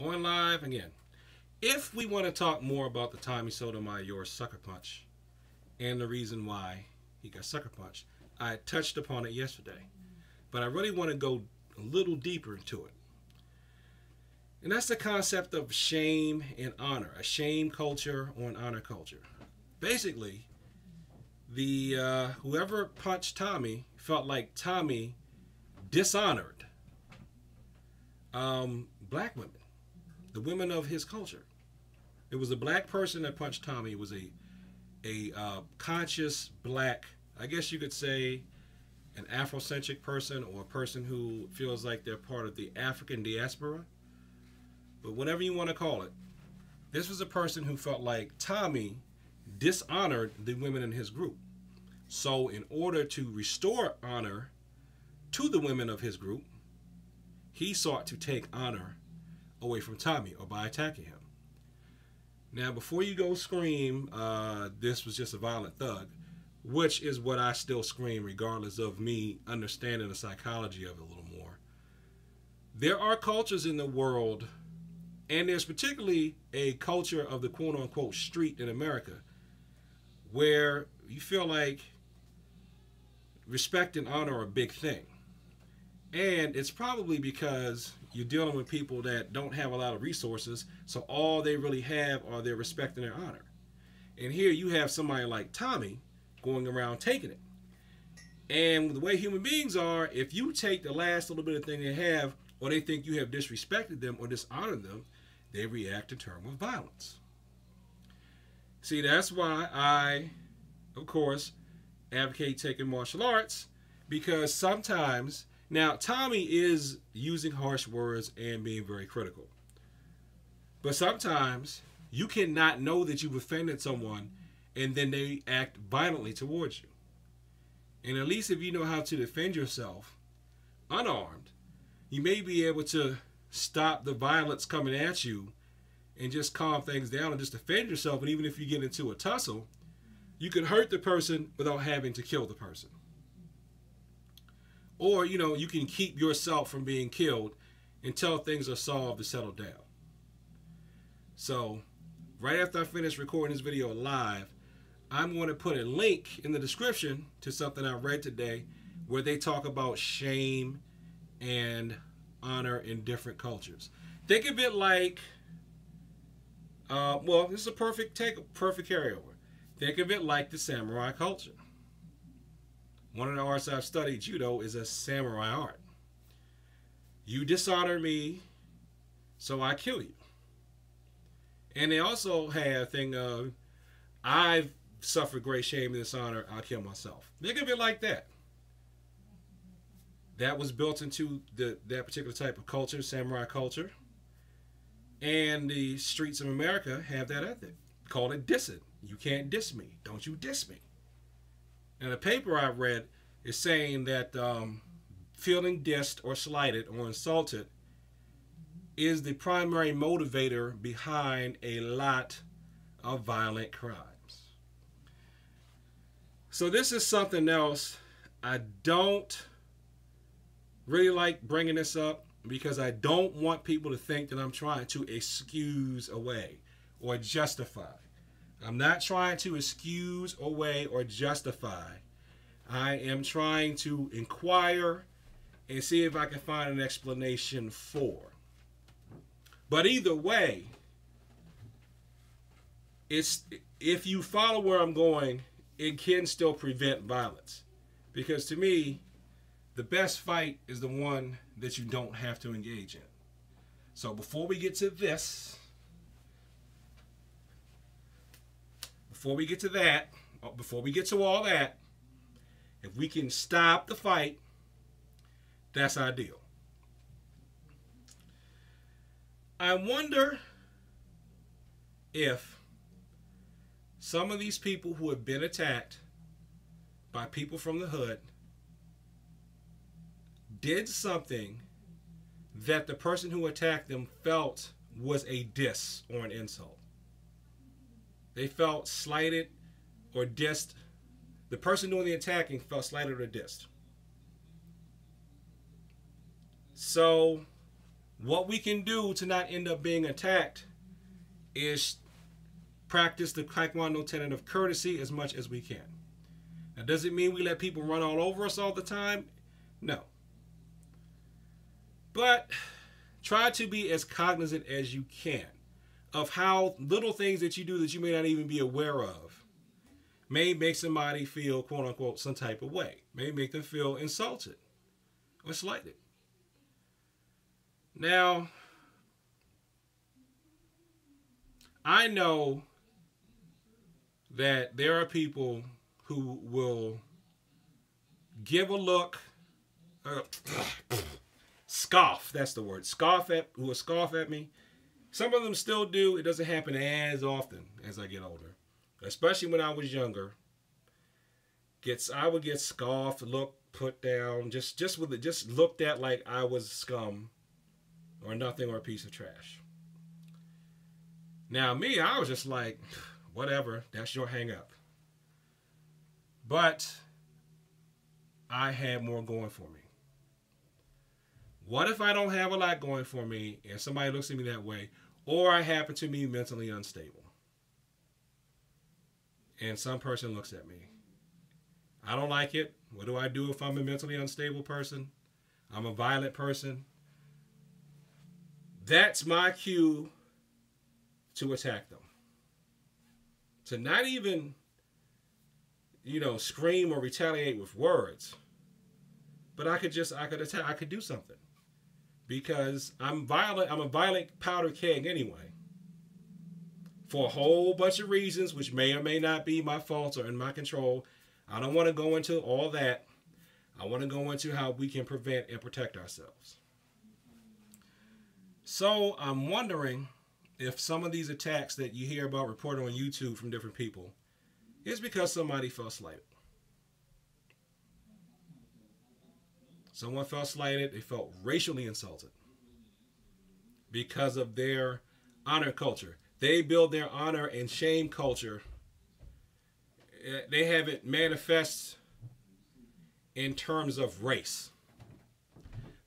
Going live again. If we want to talk more about the Tommy Sotomayor sucker punch and the reason why he got sucker punched, I touched upon it yesterday. But I really want to go a little deeper into it. And that's the concept of shame and honor. A shame culture or an honor culture. Basically, the whoever punched Tommy felt like Tommy dishonored black women, the women of his culture. It was a black person that punched Tommy. It was a conscious black, I guess you could say, an Afrocentric person or a person who feels like they're part of the African diaspora. But whatever you want to call it, this was a person who felt like Tommy dishonored the women in his group. So in order to restore honor to the women of his group, he sought to take honor away from Tommy or by attacking him. Now, before you go scream, this was just a violent thug, which is what I still scream regardless of me understanding the psychology of it a little more. There are cultures in the world, and there's particularly a culture of the quote-unquote street in America, where you feel like respect and honor are a big thing. And it's probably because you're dealing with people that don't have a lot of resources, so all they really have are their respect and their honor. And here you have somebody like Tommy going around taking it. And the way human beings are, if you take the last little bit of thing they have, or they think you have disrespected them or dishonored them, they react in terms of violence. See, that's why I, of course, advocate taking martial arts, because sometimes, now Tommy is using harsh words and being very critical, but sometimes you cannot know that you've offended someone and then they act violently towards you. And at least if you know how to defend yourself unarmed, you may be able to stop the violence coming at you and just calm things down and just defend yourself. And even if you get into a tussle, you can hurt the person without having to kill the person. Or, you know, you can keep yourself from being killed until things are solved to settle down. So, right after I finish recording this video live, I'm going to put a link in the description to something I read today where they talk about shame and honor in different cultures. Think of it like, well, this is a perfect carryover. Think of it like the samurai culture. One of the arts I've studied, judo, is a samurai art. You dishonor me, so I kill you. And they also have a thing of, I've suffered great shame and dishonor, I'll kill myself. Think of it like that. That was built into that particular type of culture, samurai culture. And the streets of America have that ethic. Call it dissing. You can't diss me. Don't you diss me. And the paper I read is saying that feeling dissed or slighted or insulted is the primary motivator behind a lot of violent crimes. So this is something else. I don't really like bringing this up because I don't want people to think that I'm trying to excuse away or justify. I'm not trying to excuse away or justify. I am trying to inquire and see if I can find an explanation for. But either way, if you follow where I'm going, it can still prevent violence. Because to me, the best fight is the one that you don't have to engage in. So before we get to this, before we get to that, before we get to all that, if we can stop the fight, that's ideal. I wonder if some of these people who have been attacked by people from the hood did something that the person who attacked them felt was a diss or an insult. They felt slighted or dissed. The person doing the attacking felt slighted or dissed. So What we can do to not end up being attacked is practice the Taekwondo tenet of courtesy as much as we can. Now, does it mean we let people run all over us all the time? No. But try to be as cognizant as you can of how little things that you do that you may not even be aware of may make somebody feel, quote unquote, some type of way. May make them feel insulted or slighted. Now, I know that there are people who will give a look, scoff, that's the word, who will scoff at me. Some of them still do. It doesn't happen as often as I get older. Especially when I was younger. I would get scoffed, put down, just looked at like I was scum or nothing or a piece of trash. Now me, I was just like, whatever, that's your hang up. But I had more going for me. What if I don't have a lot going for me and somebody looks at me that way, or I happen to be mentally unstable and some person looks at me? I don't like it. What do I do if I'm a mentally unstable person? I'm a violent person. That's my cue to attack them. To not even, scream or retaliate with words. But I could attack, I could do something. Because I'm violent, I'm a violent powder keg anyway. For a whole bunch of reasons, which may or may not be my fault or in my control. I don't want to go into all that. I want to go into how we can prevent and protect ourselves. So I'm wondering if some of these attacks that you hear about reported on YouTube from different people is because somebody felt slighted. Someone felt slighted. They felt racially insulted because of their honor culture. They build their honor and shame culture. They have it manifest in terms of race.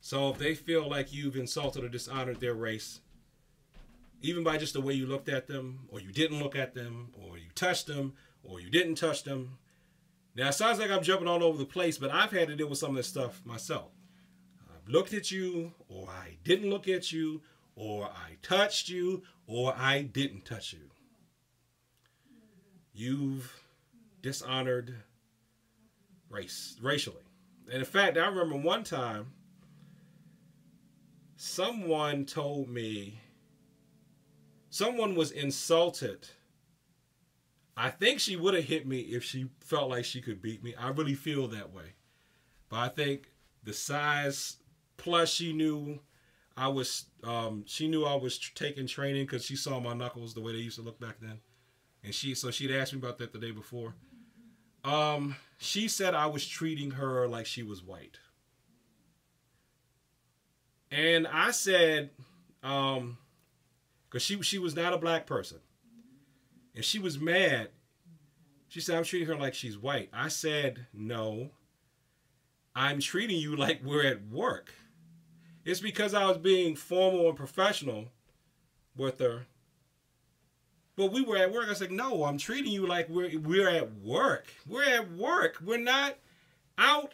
So if they feel like you've insulted or dishonored their race, even by just the way you looked at them, or you didn't look at them, or you touched them, or you didn't touch them. Now, it sounds like I'm jumping all over the place, but I've had to deal with some of this stuff myself. I've looked at you, or I didn't look at you, or I touched you, or I didn't touch you. You've dishonored racially. And in fact, I remember one time, someone told me, someone was insulted. I think she would have hit me if she felt like she could beat me. I really feel that way. But I think the size, plus she knew I was taking training because she saw my knuckles the way they used to look back then. And she'd asked me about that the day before. She said I was treating her like she was white. And I said, because she was not a black person. And she was mad. She said, I'm treating her like she's white. I said, no, I'm treating you like we're at work. It's because I was being formal and professional with her. But we were at work. I said, no, I'm treating you like we're at work. We're at work. We're not out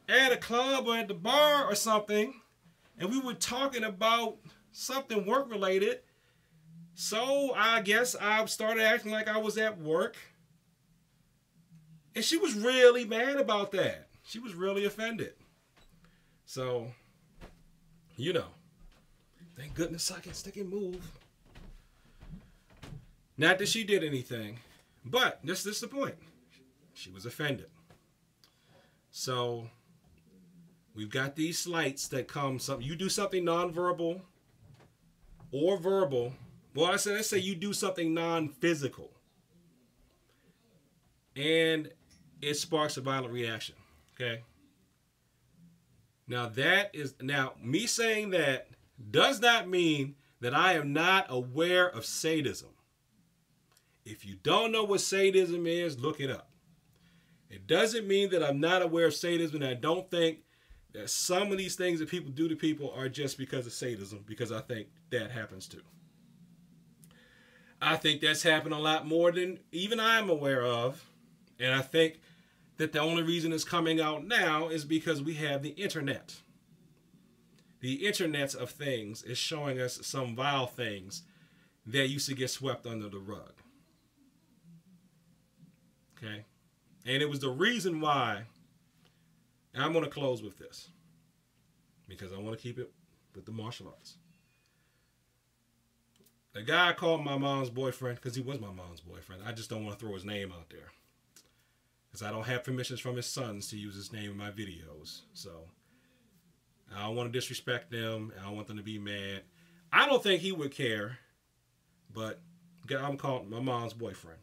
at a club or at the bar or something. And we were talking about something work-related. So I guess I started acting like I was at work. And she was really mad about that. She was really offended. So, thank goodness I can stick and move. Not that she did anything, but this is the point. She was offended. So, we've got these slights that come. You do something nonverbal or verbal. Well, let's say you do something non-physical. And it sparks a violent reaction. Okay? Now, me saying that does not mean that I am not aware of sadism. If you don't know what sadism is, look it up. It doesn't mean that I'm not aware of sadism and I don't think that some of these things that people do to people are just because of sadism, because I think that happens too. I think that's happened a lot more than even I'm aware of. And I think that the only reason it's coming out now is because we have the internet. The internet of things is showing us some vile things that used to get swept under the rug. Okay? And it was the reason why, and I'm going to close with this, because I want to keep it with the martial arts. The guy called my mom's boyfriend, because he was my mom's boyfriend. I just don't want to throw his name out there, because I don't have permissions from his sons to use his name in my videos. So I don't want to disrespect them. I don't want them to be mad. I don't think he would care, but I'm calling my mom's boyfriend.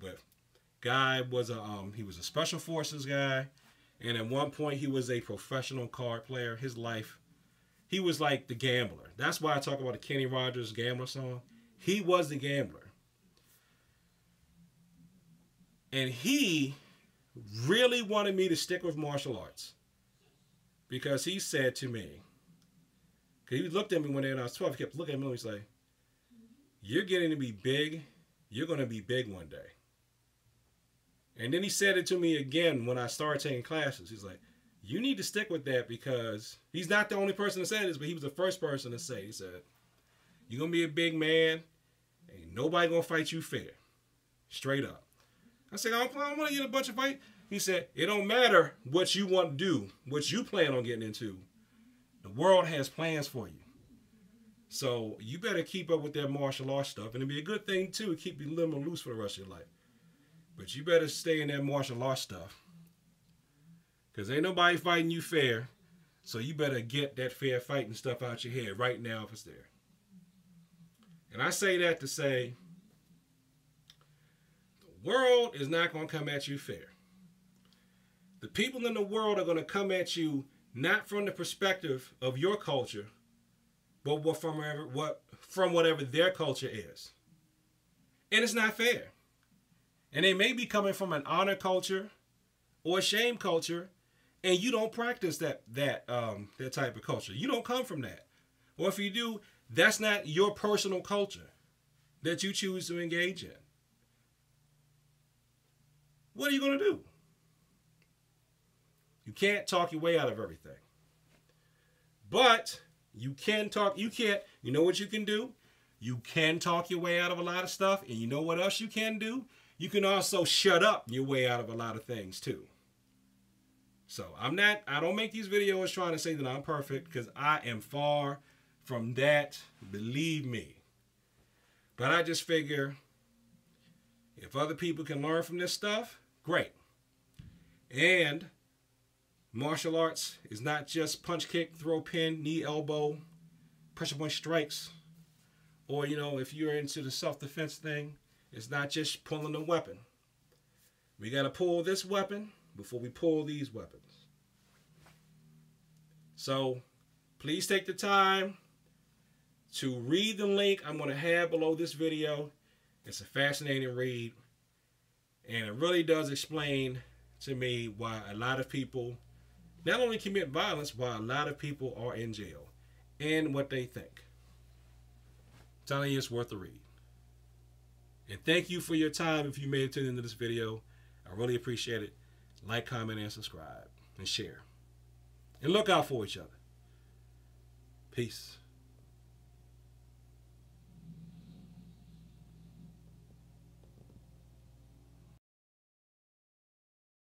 But guy was he was a special forces guy, and at one point he was a professional card player. His life, he was like the gambler. That's why I talk about the Kenny Rogers Gambler song. He was the gambler. And he really wanted me to stick with martial arts. Because he said to me, because he looked at me when I was 12, he kept looking at me and he's like, you're getting to be big. You're going to be big one day. And then he said it to me again when I started taking classes. He's like, you need to stick with that, because he's not the only person to say this, but he was the first person to say, he said, you're going to be a big man. Ain't nobody going to fight you fair. Straight up. I said, I don't want to get a bunch of fight. He said, it don't matter what you want to do, what you plan on getting into. The world has plans for you. So you better keep up with that martial arts stuff. And it'd be a good thing, too, to keep you a little loose for the rest of your life. But you better stay in that martial arts stuff. Because ain't nobody fighting you fair. So you better get that fair fighting stuff out your head right now if it's there. And I say that to say, the world is not going to come at you fair. The people in the world are going to come at you not from the perspective of your culture, but from whatever their culture is. And it's not fair. And they may be coming from an honor culture or a shame culture, and you don't practice that type of culture. You don't come from that. Or if you do, that's not your personal culture that you choose to engage in. What are you going to do? You can't talk your way out of everything. But you can talk, you know what you can do? You can talk your way out of a lot of stuff, and you know what else you can do? You can also shut up your way out of a lot of things too. So I don't make these videos trying to say that I'm perfect, because I am far from that, believe me. But I just figure if other people can learn from this stuff, great. And martial arts is not just punch, kick, throw, pin, knee, elbow, pressure point strikes. Or, if you're into the self-defense thing, it's not just pulling a weapon. We got to pull this weapon before we pull these weapons. So, please take the time to read the link I'm going to have below this video. It's a fascinating read. And it really does explain to me why a lot of people not only commit violence, why a lot of people are in jail and what they think. I'm telling you, it's worth a read. And thank you for your time if you made it to the end of this video. I really appreciate it. Like, comment, and subscribe. And share. And look out for each other. Peace.